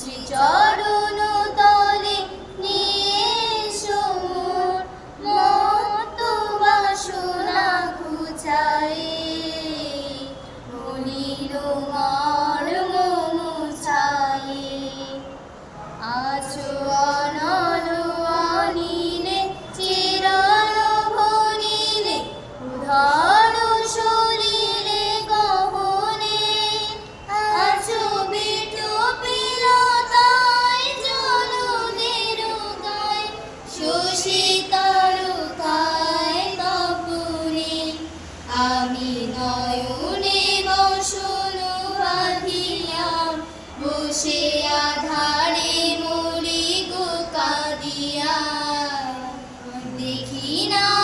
শ্রীচরণ তলে নিয়ে এসো মত বাসনা ঘুচায়ে মলিন মর্ম মুছায়ে আছো অনল অনিলে চিরল ভনিলে উধর সলিলে গহনে আছো বিটু পিলতায় জলদের গায় শশী তারকায় তপনে আমি নয়নে বসন বাঁধিয়া বসে আধারে মরি গো কাঁদিয়া দেখি না